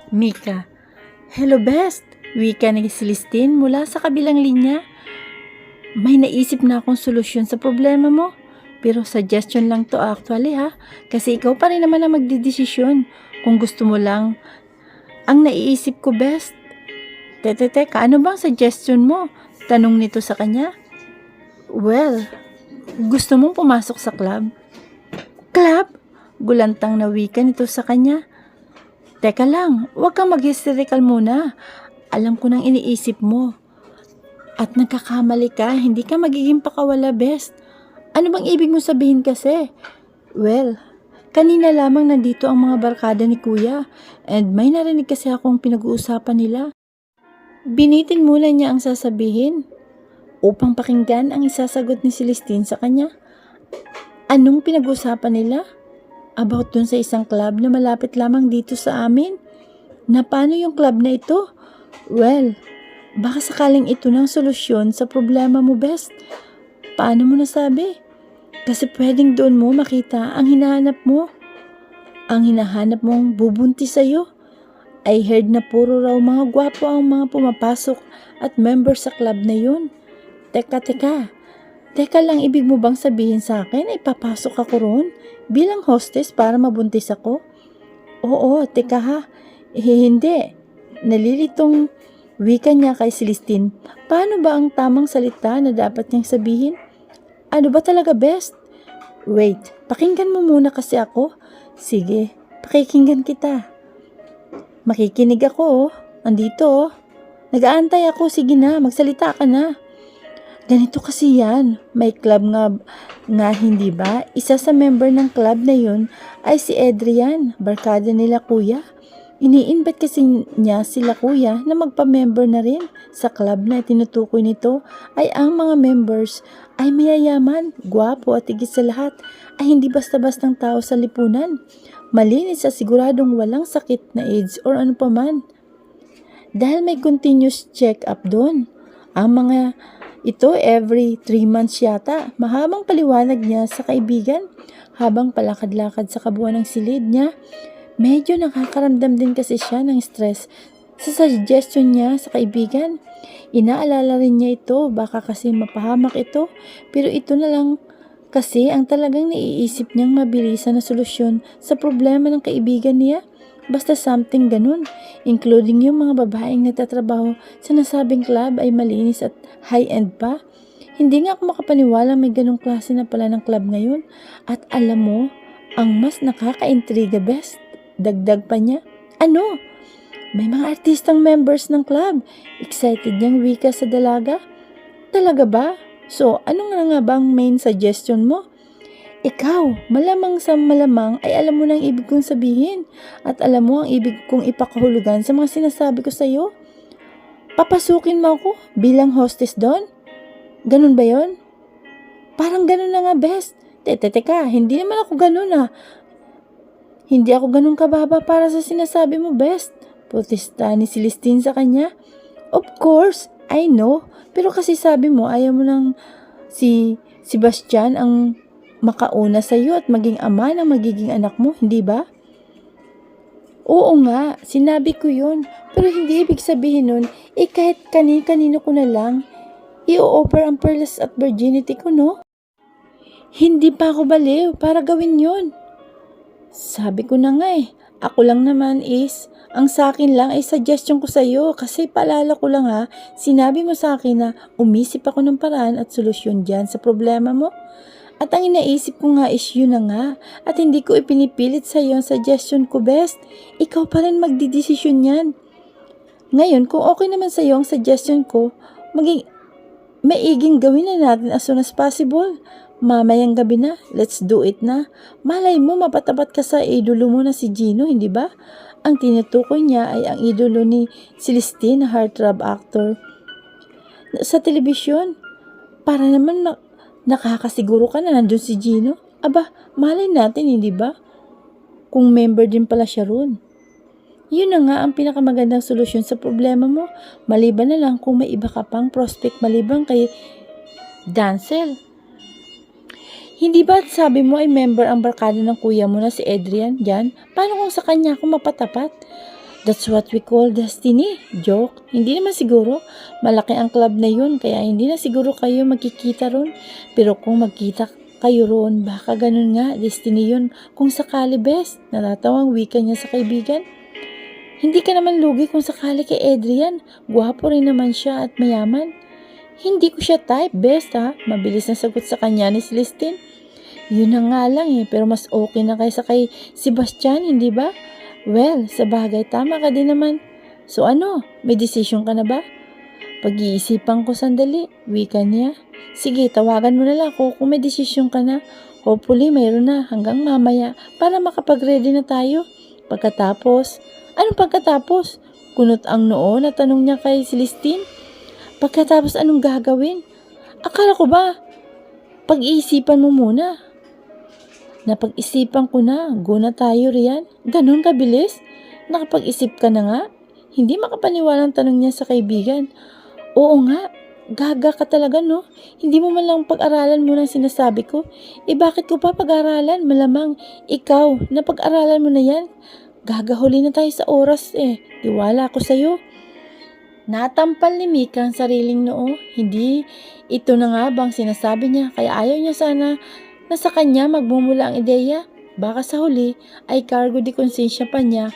Mika. Hello best! Wika ni Celestine mula sa kabilang linya. May naisip na akong solusyon sa problema mo. Pero suggestion lang to actually ha. Kasi ikaw pa rin naman ang magdidesisyon. Kung gusto mo lang. Ang naiisip ko best. Teka, ano bang suggestion mo? Tanong nito sa kanya. Well, gusto mong pumasok sa club? Club? Gulantang na wika nito sa kanya. Teka lang, huwag kang mag-hysterical muna. Alam ko nang iniisip mo. At nagkakamali ka, hindi ka magiging pakawala best. Ano bang ibig mo sabihin kasi? Well, kanina lamang nandito ang mga barkada ni Kuya and may narinig kasi akong pinag-uusapan nila. Binitin muna niya ang sasabihin upang pakinggan ang isasagot ni Celestine sa kanya. Anong pinag-uusapan nila? About dun sa isang club na malapit lamang dito sa amin? Na paano yung club na ito? Well, baka sakaling ito ng solusyon sa problema mo best. Paano mo nasabi? Kasi pwedeng doon mo makita ang hinahanap mo. Ang hinahanap mong bubuntis sa'yo. I heard na puro raw mga gwapo ang mga pumapasok at member sa club na yun. Teka lang, ibig mo bang sabihin sa akin ay papasok ako roon bilang hostess para mabuntis ako? Oo, teka ha. Hindi. Nalilitong wika niya kay Celestine. Paano ba ang tamang salita na dapat niyang sabihin? Ano ba talaga best? Wait, pakinggan mo muna kasi ako. Sige, pakikinggan kita. Makikinig ako oh. Andito oh. Nag-aantay ako. Sige na, magsalita ka na. Ganito kasi yan. May club nga hindi ba? Isa sa member ng club na yun ay si Adrian, barkada nila Kuya. Ini-invite kasi niya sila Kuya na magpa-member na rin sa club na tinutukoy nito ay ang mga members ay mayayaman, gwapo at higit sa lahat ay hindi basta-bastang tao sa lipunan. Malinis at siguradong walang sakit na AIDS or ano pa man. Dahil may continuous check-up doon. Ang mga ito every 3 months yata. Mahabang paliwanag niya sa kaibigan habang palakad-lakad sa kabuuan ng silid niya. Medyo nakakaramdam din kasi siya ng stress sa suggestion niya sa kaibigan. Inaalala rin niya ito, baka kasi mapahamak ito. Pero ito na lang kasi ang talagang naiisip niyang mabilisan na solusyon sa problema ng kaibigan niya. Basta something ganun, including yung mga babaeng nagtatrabaho sa nasabing club ay malinis at high-end pa. Hindi nga ako makapaniwala may ganung klase na pala ng club ngayon. At alam mo, ang mas nakaka-intriga best, dagdag pa niya. Ano? May mga artistang members ng club. Excited niyang wika sa dalaga. Talaga ba? So, ano nga bang main suggestion mo? Ikaw, malamang sa malamang ay alam mo na ang ibig kong sabihin at alam mo ang ibig kong ipakahulugan sa mga sinasabi ko sa iyo. Papasukin mo ako bilang hostess doon? Ganun ba yon? Parang ganun na nga best. Teka, hindi naman ako ganun ah. Hindi ako ganun kababa para sa sinasabi mo best. Protesta ni Celestine sa kanya. Of course, I know. Pero kasi sabi mo ayaw mo nang si Sebastian ang makauna sa iyo at maging ama ng magiging anak mo, hindi ba? Oo nga, sinabi ko yun. Pero hindi ibig sabihin nun, kahit kanino ko na lang, i-offer ang pearls at virginity ko, no? Hindi pa ako baliw para gawin yun. Sabi ko na nga ako lang naman ang sa akin lang ay suggestion ko sa iyo kasi paalala ko lang ha, sinabi mo sa akin na umisip ako ng paraan at solusyon dyan sa problema mo. At ang inaisip ko nga is yun na nga. At hindi ko ipinipilit sa iyo ang suggestion ko best. Ikaw pa rin magdidesisyon yan. Ngayon, kung okay naman sa iyo ang suggestion ko, maiging gawin na natin as soon as possible. Mamayang gabi na, let's do it na. Malay mo, mapatapat ka sa idolo mo na si Gino, hindi ba? Ang tinutukoy niya ay ang idolo ni Celestine, heartthrob actor. Sa telebisyon, para naman nakakasiguro ka na nandun si Gino. Aba, malay natin, hindi ba? Kung member din pala siya roon. Yun na nga ang pinakamagandang solusyon sa problema mo. Maliban na lang kung may iba ka pang prospect maliban kay Dancel. Hindi ba sabi mo ay member ang barkada ng kuya mo na si Adrian? Yan, paano kung sa kanya ako mapatapat? That's what we call destiny. Joke. Hindi naman siguro. Malaki ang club na yun, kaya hindi na siguro kayo magkikita ron. Pero kung magkita kayo ron, baka ganun nga, destiny yun. Kung sakali, best. Natatawang wika niya sa kaibigan. Hindi ka naman lugi kung sakali kay Adrian. Gwapo rin naman siya at mayaman. Hindi ko siya type, best ha. Mabilis na sagot sa kanya ni Celestine. Yun na nga lang pero mas okay na kaysa kay Sebastian, hindi ba? Well, sa bagay, tama ka din naman. So ano, may decision ka na ba? Pag-iisipan ko sandali, wika niya. Sige, tawagan mo na lang ako kung may decision ka na. Hopefully, mayroon na hanggang mamaya para makapag-ready na tayo. Pagkatapos, anong pagkatapos? Kunot ang noo na tanong niya kay Celestine. Pagkatapos anong gagawin? Akala ko ba, pag-iisipan mo muna. Napag-isipan ko na, go na tayo riyan. Ganon kabilis? Nakapag-isip ka na nga? Hindi makapaniwalang tanong niya sa kaibigan. Oo nga, gaga ka talaga no? Hindi mo man lang pag-aralan mo ng sinasabi ko. Bakit ko pa pag-aralan? Malamang ikaw, napag-aralan mo na yan. Gagahuli na tayo sa oras Tiwala ako sa'yo. Natampal ni Mika ang sariling noo. Hindi ito na nga bang sinasabi niya, kaya ayaw niya sana na sa kanya magmumula ang ideya. Baka sa huli ay cargo di konsensya pa niya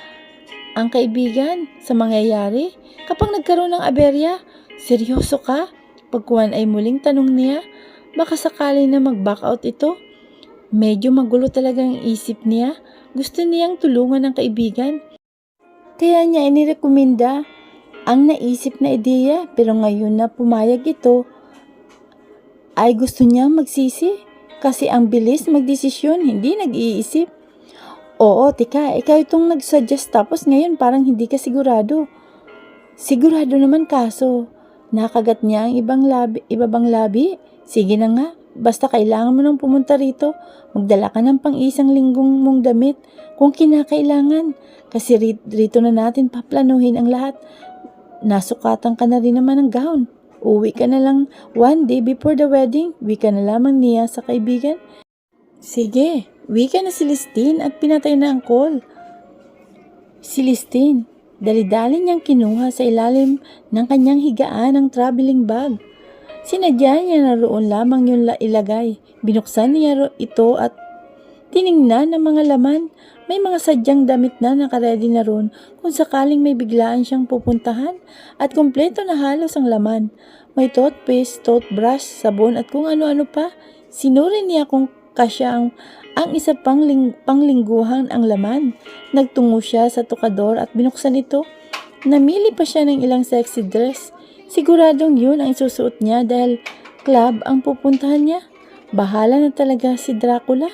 ang kaibigan sa mangyayari. Kapag nagkaroon ng aberya, seryoso ka? Pagkuhan ay muling tanong niya, baka sakali na mag-back out ito. Medyo magulo talaga ang isip niya. Gusto niyang tulungan ng kaibigan. Kaya niya inirekomenda ang naisip na ideya, pero ngayon na pumayag ito, ay gusto niyang magsisi. Kasi ang bilis magdesisyon, hindi nag-iisip. Oo, tika, ikaw itong nag-suggest tapos ngayon parang hindi ka sigurado. Sigurado naman kaso, nakagat niya ang iba bang labi? Sige na nga, basta kailangan mo nang pumunta rito. Magdala ka ng pang-isang linggong mong damit kung kinakailangan. Kasi rito na natin paplanuhin ang lahat. Nasukatan ka na rin naman ng gown. Uwi ka na lang one day before the wedding. Wika na lamang niya sa kaibigan. Sige, wika na si Celestine at pinatay na ang call. Celestine, dali-dali niyang kinuha sa ilalim ng kanyang higaan ang traveling bag. Sinadya niya na roon lamang yung ilagay. Binuksan niya ito at tiningnan ng mga laman. May mga sadyang damit na nakaredy na roon kung sakaling may biglaan siyang pupuntahan at kumpleto na halos ang laman. May toothpaste, toothbrush, sabon at kung ano-ano pa. Sinuri niya kung kasya ang isa panglingguhan ang laman. Nagtungo siya sa tukador at binuksan ito. Namili pa siya ng ilang sexy dress. Siguradong yun ang isusuot niya dahil club ang pupuntahan niya. Bahala na talaga si Dracula.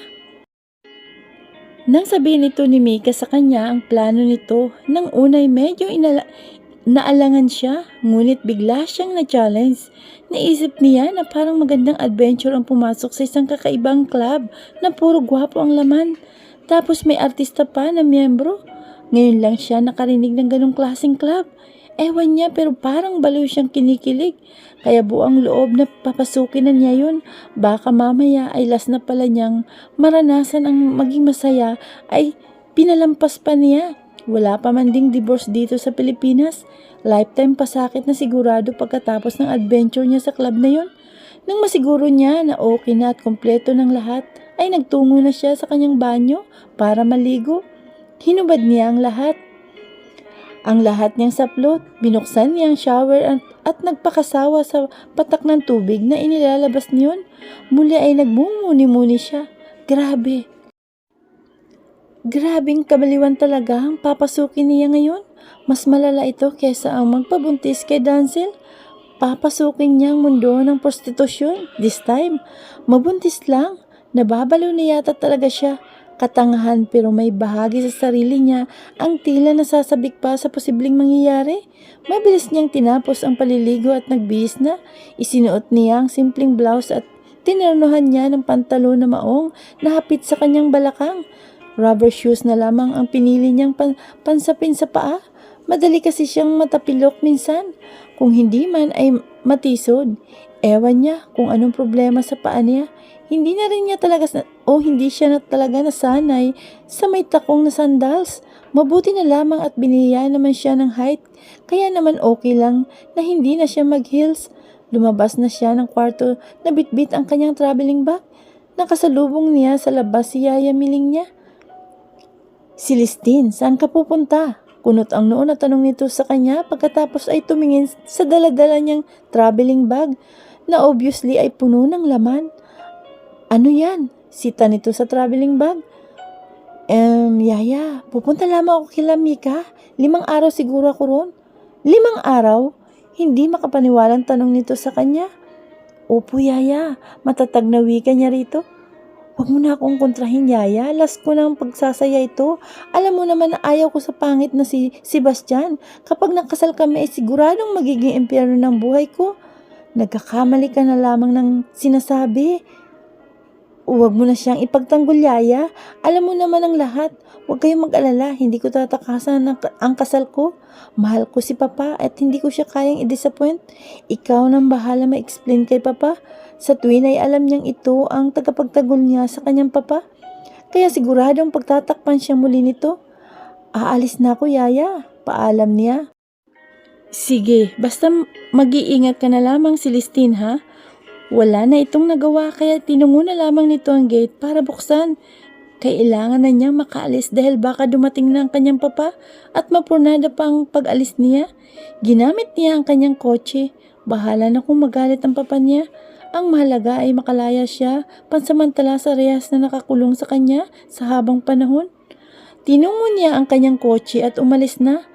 Nang sabihin ito ni Mika sa kanya ang plano nito, nang unay medyo naalangan siya, ngunit bigla siyang na-challenge. Naisip niya na parang magandang adventure ang pumasok sa isang kakaibang club na puro gwapo ang laman. Tapos may artista pa na miyembro. Ngayon lang siya nakarinig ng ganong klaseng club. Ewan niya pero parang baliw siyang kinikilig. Kaya buang loob na papasukin na niya yun. Baka mamaya ay last na pala niyang maranasan ang maging masaya ay pinalampas pa niya. Wala pa man ding divorce dito sa Pilipinas. Lifetime pasakit na sigurado pagkatapos ng adventure niya sa club na yun. Nang masiguro niya na okay na at kompleto ng lahat, ay nagtungo na siya sa kanyang banyo para maligo. Hinubad niya ang lahat. Ang lahat niyang saplot, binuksan niya ang shower at nagpakasawa sa patak ng tubig na inilalabas niyon. Muli ay nagmumuni-muni siya. Grabing kabaliwan talaga ang papasukin niya ngayon. Mas malala ito kesa ang magpabuntis kay Dancel. Papasukin niya ang mundo ng prostitusyon. This time, mabuntis lang. Nababaliw na yata talaga siya. Katangahan pero may bahagi sa sarili niya ang tila nasasabik pa sa posibleng mangyayari. Mabilis niyang tinapos ang paliligo at nagbihis na. Isinuot niya ang simpleng blouse at tinarnuhan niya ng pantalon na maong na hapit sa kanyang balakang. Rubber shoes na lamang ang pinili niyang pansapin sa paa. Madali kasi siyang matapilok minsan. Kung hindi man ay matisod. Ewan niya kung anong problema sa paa niya. Hindi siya na talaga nasanay sa may takong na sandals. Mabuti na lamang at biniyayaan naman siya ng height, kaya naman okay lang na hindi na siya mag-heels. Lumabas na siya ng kwarto na bitbit ang kanyang traveling bag. Nakasalubong niya sa labas si Yaya Miling niya. Celestine, saan ka pupunta? Kunot ang noo na tanong nito sa kanya pagkatapos ay tumingin sa daladala niyang traveling bag na obviously ay puno ng laman. Ano yan? Sita nito sa traveling bag. Yaya, pupunta lamang ako kila Mika. 5 araw siguro ako ron. 5 araw? Hindi makapaniwalang tanong nito sa kanya. Opo, Yaya. Matatag na wika niya rito. Huwag mo na akong kontrahin, Yaya. Last ko ng pagsasaya ito. Alam mo naman na ayaw ko sa pangit na si Sebastian. Kapag nakasal kami ay siguradong magiging impyerno ng buhay ko. Nagkakamali ka na lamang ng sinasabi. Huwag mo na siyang ipagtanggol, Yaya. Alam mo naman ang lahat. Huwag kayong mag-alala. Hindi ko tatakasan ang kasal ko. Mahal ko si Papa at hindi ko siya kayang i-disappoint. Ikaw nang bahala ma-explain kay Papa. Sa tuwin ay alam niyang ito ang tagapagtanggol niya sa kanyang Papa. Kaya siguradong pagtatakpan siya muli nito. Aalis na ako, Yaya. Paalam niya. Sige, basta mag-iingat ka na lamang, Celestine, ha? Wala na itong nagawa kaya tinungo na lamang nito ang gate para buksan. Kailangan na niyang makaalis dahil baka dumating na ang kanyang papa at mapurnada pa ang pag-alis niya. Ginamit niya ang kanyang kotse. Bahala na kung magalit ang papa niya. Ang mahalaga ay makalaya siya pansamantala sa rehas na nakakulong sa kanya sa habang panahon. Tinungo niya ang kanyang kotse at umalis na.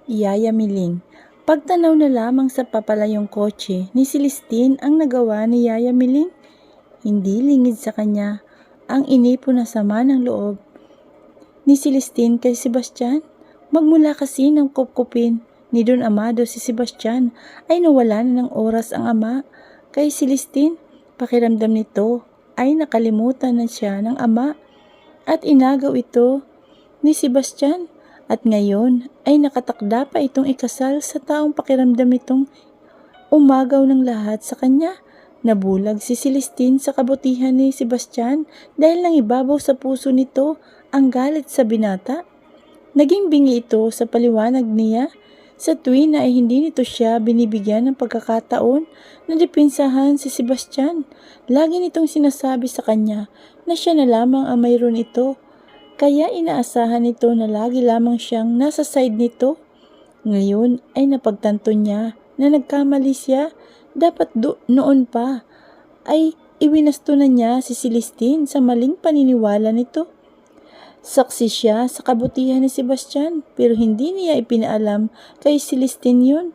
Yaya Miling. Pagtanaw na lamang sa papalayong kotse ni Celestine ang nagawa ni Yaya Miling. Hindi lingid sa kanya ang inipon na sama ng loob ni Celestine kay Sebastian. Magmula kasi ng kupkupin ni Don Amado si Sebastian ay nawala na ng oras ang ama kay Celestine. Pakiramdam nito ay nakalimutan na siya ng ama at inagaw ito ni Sebastian. At ngayon ay nakatakda pa itong ikasal sa taong pakiramdam nitong umagaw ng lahat sa kanya. Nabulag si Celestine sa kabutihan ni Sebastian dahil nangibabaw sa puso nito ang galit sa binata. Naging bingi ito sa paliwanag niya sa tuwin na ay hindi nito siya binibigyan ng pagkakataon na dipinsahan si Sebastian. Lagi nitong sinasabi sa kanya na siya na lamang ang mayroon ito. Kaya inaasahan nito na lagi lamang siyang nasa side nito. Ngayon ay napagtanto niya na nagkamali siya. Dapat noon pa ay iwinasto na niya si Celestine sa maling paniniwala nito. Saksi siya sa kabutihan ni Sebastian pero hindi niya ipinaalam kay Celestine yun.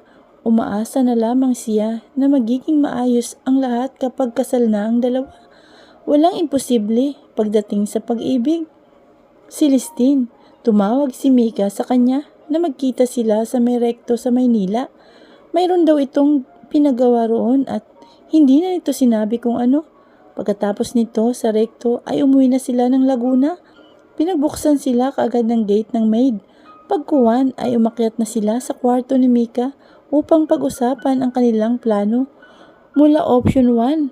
Umaasa na lamang siya na magiging maayos ang lahat kapag kasal na ang dalawa. Walang imposible pagdating sa pag-ibig. Celestine, tumawag si Mika sa kanya na magkita sila sa may rekto sa Maynila. Mayroon daw itong pinagawa roon at hindi na nito sinabi kung ano. Pagkatapos nito sa rekto ay umuwi na sila ng Laguna. Pinagbuksan sila kaagad ng gate ng maid. Pagkuwan ay umakyat na sila sa kwarto ni Mika upang pag-usapan ang kanilang plano. Mula option 1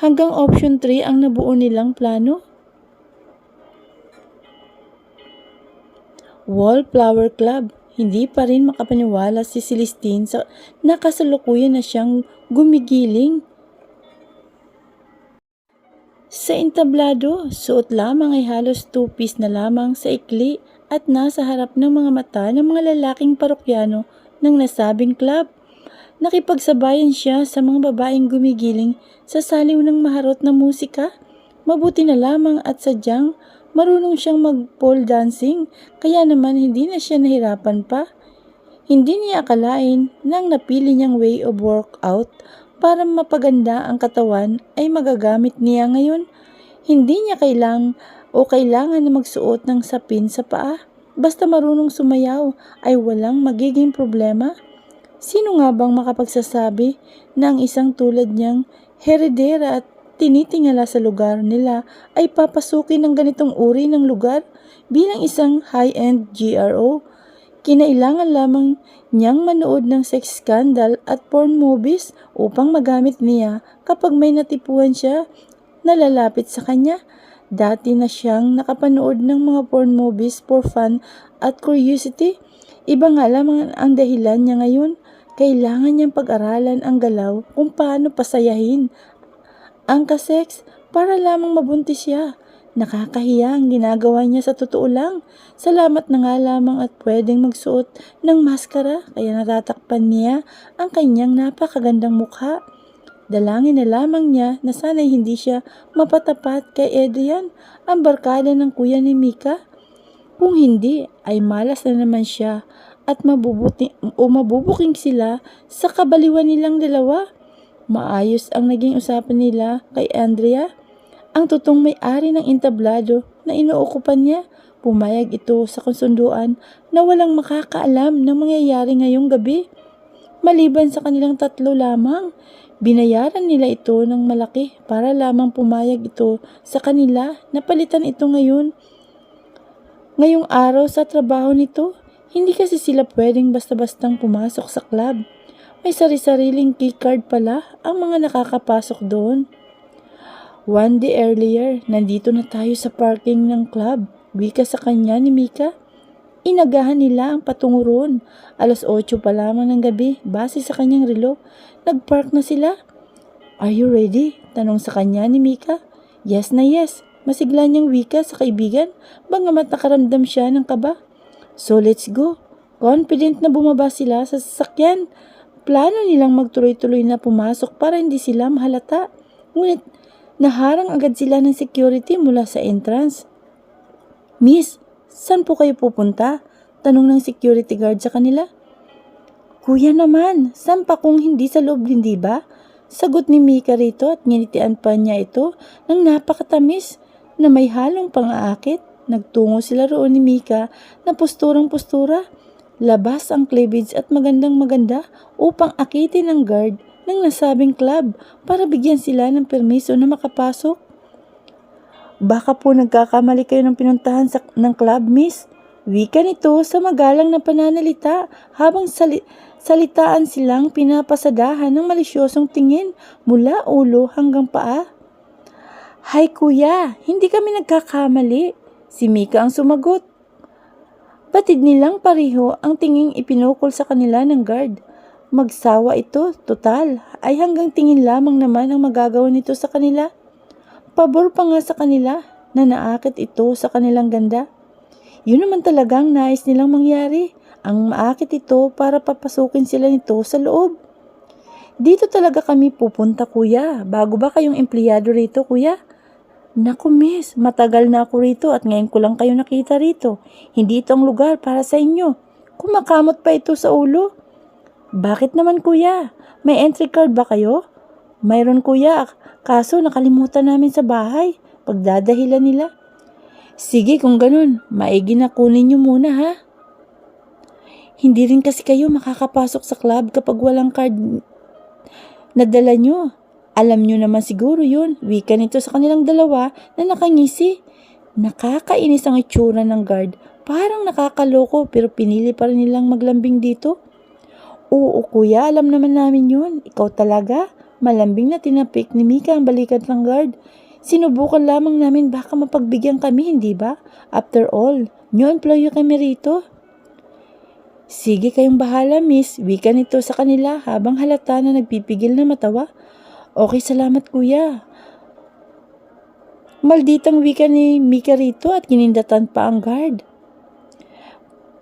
hanggang option 3 ang nabuo nilang plano. Wallflower Club. Hindi pa rin makapaniwala si Celestine sa nakasalukuyan na siyang gumigiling. Sa entablado, suot lamang ay halos 2-piece na lamang sa ikli at nasa harap ng mga mata ng mga lalaking parokyano ng nasabing club. Nakipagsabayan siya sa mga babaeng gumigiling sa saliw ng maharot na musika. Mabuti na lamang at sadyang marunong siyang mag-pole dancing, kaya naman hindi na siya nahirapan pa. Hindi niya akalain nang napili niyang way of workout para mapaganda ang katawan ay magagamit niya ngayon. Hindi niya kailangan na magsuot ng sapin sa paa. Basta marunong sumayaw ay walang magiging problema. Sino nga bang makapagsasabi na ang isang tulad niyang heredera at tinitingala sa lugar nila ay papasukin ng ganitong uri ng lugar bilang isang high-end GRO. Kinailangan lamang niyang manood ng sex scandal at porn movies upang magamit niya kapag may natipuan siya na lalapit sa kanya. Dati na siyang nakapanood ng mga porn movies for fun at curiosity. Iba nga lamang ang dahilan niya ngayon. Kailangan niyang pag-aralan ang galaw kung paano pasayahin ang kasex para lamang mabuntis siya. Nakakahiya ang ginagawa niya sa totoo lang. Salamat na nga lamang at pwedeng magsuot ng maskara kaya natatakpan niya ang kanyang napakagandang mukha. Dalangin na lamang niya na sana'y hindi siya mapatapat kay Adrian, ang barkada ng kuya ni Mika. Kung hindi, ay malas na naman siya at mabubuking sila sa kabaliwan nilang dalawa. Maayos ang naging usapan nila kay Andrea. Ang totoong may-ari ng entablado na inuukupan niya, pumayag ito sa kasunduan na walang makakaalam ng mangyayari ngayong gabi. Maliban sa kanilang tatlo lamang, binayaran nila ito ng malaki para lamang pumayag ito sa kanila na palitan ito ngayong araw sa trabaho nito. Hindi kasi sila pwedeng basta-bastang pumasok sa club. May sari-sariling keycard pala ang mga nakakapasok doon. One day earlier, nandito na tayo sa parking ng club, wika sa kanya ni Mika. Inagahan nila ang patungo roon. 8:00 pa lamang ng gabi, base sa kanyang relo. Nagpark na sila. Are you ready? Tanong sa kanya ni Mika. Yes na yes. Masigla niyang wika sa kaibigan, bagamat nakaramdam siya ng kaba. So let's go. Confident na bumaba sila sa sasakyan. Plano nilang magtuloy-tuloy na pumasok para hindi sila mahalata. Ngunit naharang agad sila ng security mula sa entrance. Miss, saan po kayo pupunta? Tanong ng security guard sa kanila. Kuya naman, saan pa kung hindi sa loob, hindi ba? Sagot ni Mika rito at nginitian pa niya ito ng napakatamis na may halong pang-aakit. Nagtungo sila roon ni Mika na posturang-postura. Labas ang cleavage at magandang-maganda upang akitin ng guard ng nasabing club para bigyan sila ng permiso na makapasok. Baka po nagkakamali kayo ng pinuntahan ng club, miss. Wika nito sa magalang na pananalita habang salitaan silang pinapasadahan ng malisyosong tingin mula ulo hanggang paa. Hay kuya, hindi kami nagkakamali. Si Mika ang sumagot. Batid nilang pareho ang tinging ipinukol sa kanila ng guard. Magsawa ito, total, ay hanggang tingin lamang naman ang magagawa nito sa kanila. Pabor pa nga sa kanila na naakit ito sa kanilang ganda. Yun naman talagang nais nilang mangyari, ang maakit ito para papasukin sila nito sa loob. Dito talaga kami pupunta kuya, bago ba kayong empleyado rito kuya? Naku miss, matagal na ako rito at ngayon ko lang kayo nakita rito. Hindi ito ang lugar para sa inyo. Kumakamot pa ito sa ulo. Bakit naman kuya? May entry card ba kayo? Mayroon kuya, kaso nakalimutan namin sa bahay. Pagdadahilan nila. Sige kung ganun, maigi na kunin nyo muna ha. Hindi rin kasi kayo makakapasok sa club kapag walang card na dala nyo. Alam nyo naman siguro yun, wika nito sa kanilang dalawa na nakangisi. Nakakainis ang itsura ng guard. Parang nakakaloko pero pinili pa rin nilang maglambing dito. Oo kuya, alam naman namin yun. Ikaw talaga. Malambing na tinapik ni Mika ang balikat ng guard. Sinubukan lamang namin baka mapagbigyan kami, hindi ba? After all, new employee kami rito. Sige kayong bahala miss, wika nito sa kanila habang halata na nagpipigil na matawa. Okay, salamat kuya. Malditang wika ni Mika rito at kinindatan pa ang guard.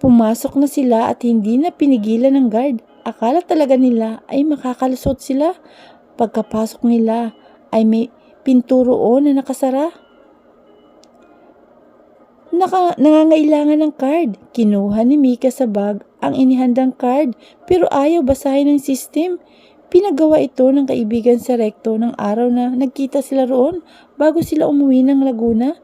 Pumasok na sila at hindi na pinigilan ng guard. Akala talaga nila ay makakalusot sila. Pagkapasok nila ay may pinto roon na nakasara. Nangangailangan ng card. Kinuha ni Mika sa bag ang inihandang card pero ayaw basahin ng system. Pinagawa ito ng kaibigan sa rekto ng araw na nagkita sila roon bago sila umuwi ng Laguna.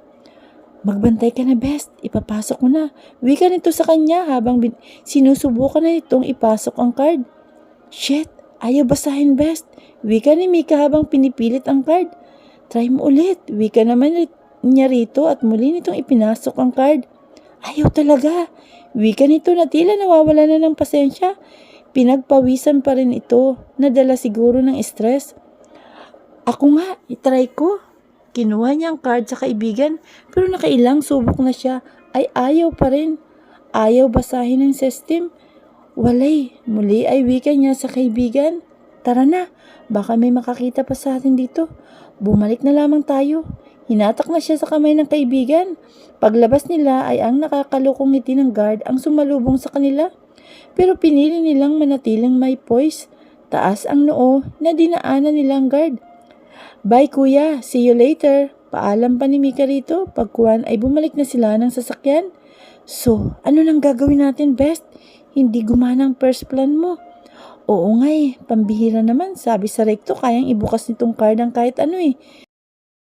Magbantay ka na best, ipapasok mo na. Wika nito sa kanya habang sinusubukan na itong ipasok ang card. Shit, ayaw basahin best. Wika ni Mika habang pinipilit ang card. Try mo ulit, wika naman niya rito at muli nitong ipinasok ang card. Ayaw talaga. Wika nito na tila nawawala na ng pasensya. Pinagpawisan pa rin ito, nadala siguro ng stress. Ako nga, itry ko. Kinuha niya ang card sa kaibigan pero nakailang subok na siya ay ayaw pa rin. Ayaw basahin ng system. Walay, muli ay wika niya sa kaibigan. Tara na, baka may makakita pa sa atin dito. Bumalik na lamang tayo. Hinatak na siya sa kamay ng kaibigan. Paglabas nila ay ang nakakalukong ngiti ng guard ang sumalubong sa kanila. Pero pinili nilang manatiling may poise. Taas ang noo na dinaanan nilang guard. Bye kuya, see you later. Paalam pa ni Mika rito. Pagkuhan ay bumalik na sila ng sasakyan. So, ano nang gagawin natin, best? Hindi gumana ang first plan mo. Oo nga pambihira naman. Sabi sa recto, kayang ibukas nitong card ang kahit ano